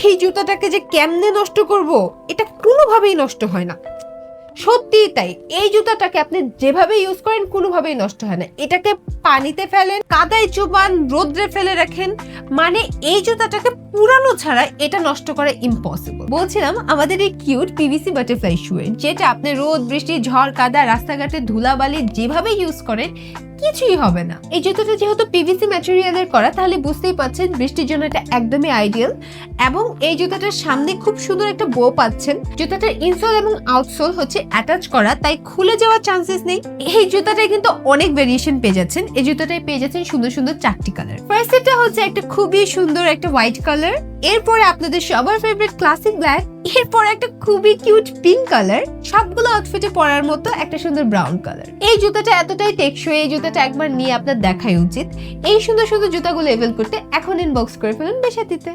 এই জুতাটাকে যে কেমনে নষ্ট করব, এটা কোনোভাবেই নষ্ট হয় না। সত্যি তাই, এই জুতাটাকে আপনি যেভাবে ইউজ করেন কোনোভাবেই নষ্ট হয় না। এটাকে পানিতে ফেলেন, কাদায় চুবান, রোদ্রে ফেলে রাখেন, মানে এই জুতাটাকে পুরানো ছাড়া এটা নষ্ট করা ইম্পসিবল। বলছিলাম আমাদের এই কিউট পিভিসি বাটারফ্লাই শু এর, যেটা আপনি রোদ, বৃষ্টি, ঝড়, কাদা, রাস্তাঘাটে ধুলাবালি যেভাবে ইউজ করেন কিছুই হবে না। এই জুতোটা যেহেতু পিভিসি ম্যাটেরিয়ালের করা, তাহলে বুঝতেই পাচ্ছেন বৃষ্টির জন্য এটা একদমই আইডিয়াল। এবং এই জুতাটার সামনে খুব সুন্দর একটা বো পাচ্ছেন। জুতাটার ইনসোল এবং আউটসোল হচ্ছে অ্যাটাচ করা, তাই খুলে যাওয়ার চান্সেস নেই। এই জুতাটায় কিন্তু অনেক ভেরিয়েশন পেয়ে যাচ্ছেন। এই জুতাটায় পেয়ে যাচ্ছেন সুন্দর সুন্দর 4টি কালার। ফার্স্ট এটা হচ্ছে একটা খুবই সুন্দর একটা হোয়াইট কালার, এরপরে আপনাদের সবার ফেভারিট ক্লাসিক ব্ল্যাক, এরপর একটা খুবই কিউট পিঙ্ক কালার, সবগুলো আউটফিটে পরার মতো একটা সুন্দর ব্রাউন কালার। এই জুতাটা এতটাই টেকসই, এই জুতাটা একবার নিয়ে আপনার দেখাই উচিত। এই সুন্দর সুন্দর জুতাগুলো এভেল করতে এখন ইনবক্স করে ফেলুন বেশাতিতে।